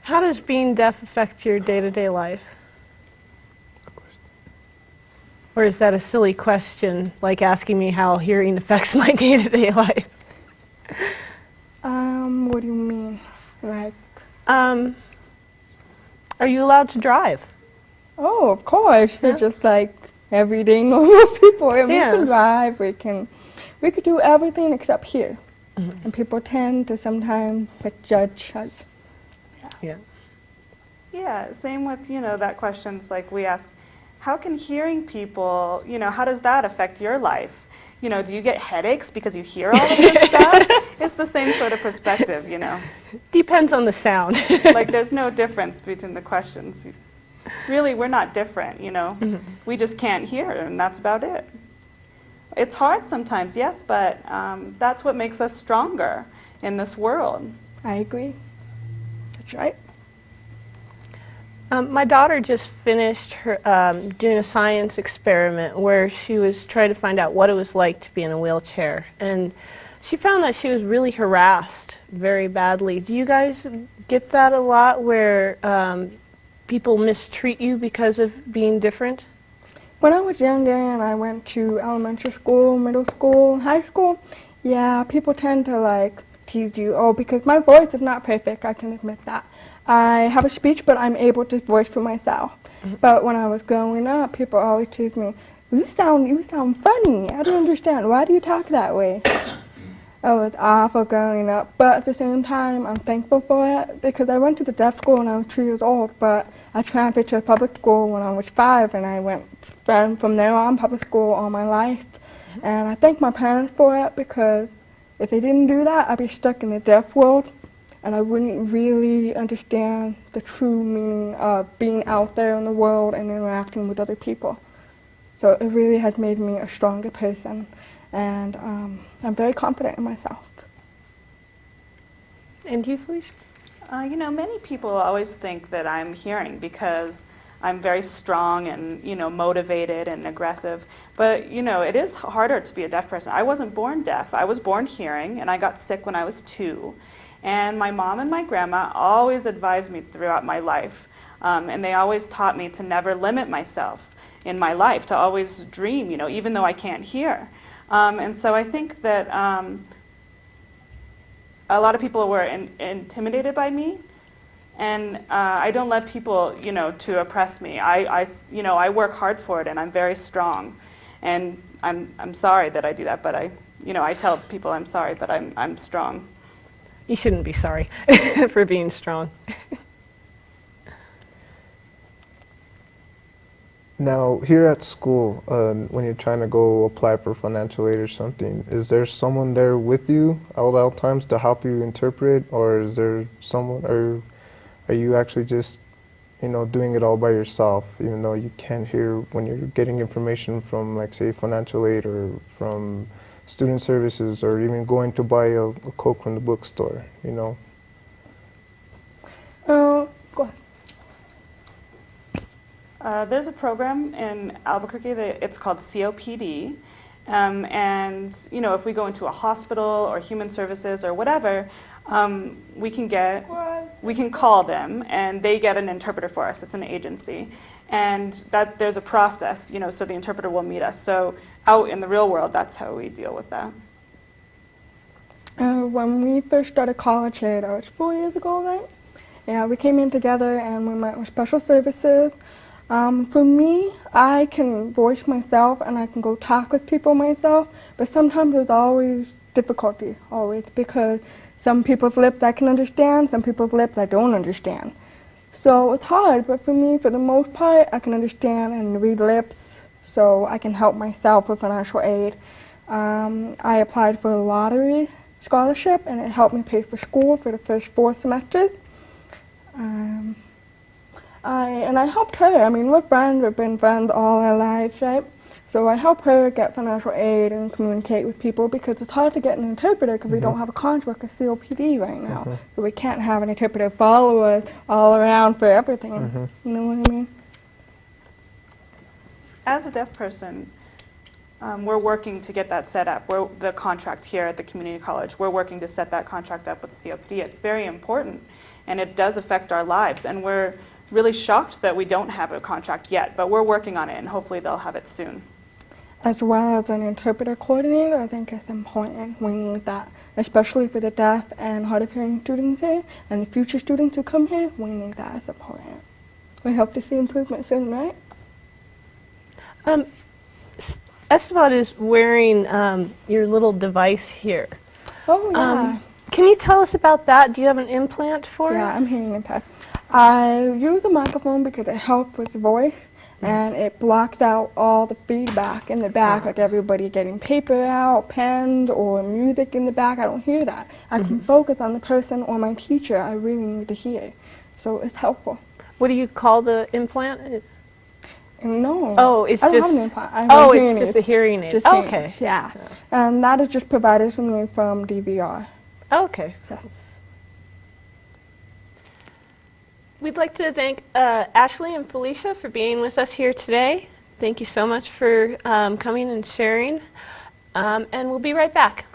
How does being deaf affect your day-to-day life? Or is that a silly question, like asking me how hearing affects my day-to-day life? What do you mean? Like, Are you allowed to drive? oh, of course. Yeah. We're just like everyday normal people. And Yeah. we can drive, we could do everything except hear. Mm-hmm. And people tend to sometimes judge us. Yeah. Yeah, same with, that question's like we ask, how can hearing people, how does that affect your life? Do you get headaches because you hear all of this stuff? It's the same sort of perspective, Depends on the sound. Like there's no difference between the questions. Really, we're not different, Mm-hmm. We just can't hear, and that's about it. It's hard sometimes, yes, but that's what makes us stronger in this world. I agree. That's right. My daughter just finished her doing a science experiment where she was trying to find out what it was like to be in a wheelchair, and she found that she was really harassed very badly. Do you guys get that a lot, where people mistreat you because of being different? When I was younger and I went to elementary school, middle school, high school, yeah, people tend to like tease you. Oh, because my voice is not perfect, I can admit that. I have a speech, but I'm able to voice for myself. Mm-hmm. But when I was growing up, people always teased me, you sound funny. I don't understand. Why do you talk that way? It was awful growing up. But at the same time, I'm thankful for it because I went to the deaf school when I was 2 years old, but I transferred to a public school when I was 5, and I went from there on public school all my life. And I thank my parents for it because if they didn't do that, I'd be stuck in the deaf world. And I wouldn't really understand the true meaning of being out there in the world and interacting with other people. So it really has made me a stronger person, and I'm very confident in myself. And you, Felicia? Many people always think that I'm hearing because I'm very strong and, motivated and aggressive. But, it is harder to be a deaf person. I wasn't born deaf. I was born hearing, and I got sick when I was 2. And my mom and my grandma always advised me throughout my life. And they always taught me to never limit myself in my life, to always dream, even though I can't hear. And so I think that a lot of people were intimidated by me. And I don't let people, to oppress me. I work hard for it, and I'm very strong. And I'm sorry that I do that, but I tell people I'm sorry, but I'm strong. You shouldn't be sorry for being strong. Now, here at school, when you're trying to go apply for financial aid or something, is there someone there with you at all times to help you interpret, or is there someone, or are you actually just, doing it all by yourself, even though you can't hear when you're getting information from, like, say, financial aid or from student services, or even going to buy a Coke from the bookstore, Go ahead. There's a program in Albuquerque that it's called COPD. And, if we go into a hospital or human services or whatever, we can call them, and they get an interpreter for us. It's an agency. And that there's a process, so the interpreter will meet us. So out in the real world, that's how we deal with that. When we first started college here, that was 4 years ago, right? Yeah, we came in together and we met with special services. For me, I can voice myself and I can go talk with people myself, but sometimes there's always difficulty, because some people's lips I can understand, some people's lips I don't understand. So it's hard, but for me, for the most part, I can understand and read lips, so I can help myself with financial aid. I applied for a lottery scholarship, and it helped me pay for school for the first 4 semesters. I helped her. I mean, we're friends. We've been friends all our lives, right? So I help her get financial aid and communicate with people, because it's hard to get an interpreter because we don't have a contract with COPD right now. So we can't have an interpreter follow us all around for everything. You know what I mean? As a deaf person, we're working to get that set up. We're the contract here at the community college. We're working to set that contract up with COPD. It's very important. and it does affect our lives. And we're really shocked that we don't have a contract yet, but we're working on it, and hopefully they'll have it soon. As well as an interpreter coordinator, I think it's important. We need that, especially for the deaf and hard of hearing students here, and the future students who come here, we need that as important. We hope to see improvement soon, right? Esteban is wearing your little device here. Oh, yeah. Can you tell us about that? Do you have an implant for Yeah, it? I'm hearing impaired. I use the microphone because it helped with the voice, and it blocked out all the feedback in the back, like everybody getting paper out, pens, or music in the back. I don't hear that. I can focus on the person or my teacher I really need to hear. So it's helpful. What do you call the implant? No. Oh, it's I don't just. have an implant. I have Oh, a hearing it's just a aid. hearing aid. Just hearing Okay. aid, yeah. And that is just provided for me from DVR. Okay. Yes. We'd like to thank Ashley and Felicia for being with us here today. Thank you so much for coming and sharing. And we'll be right back.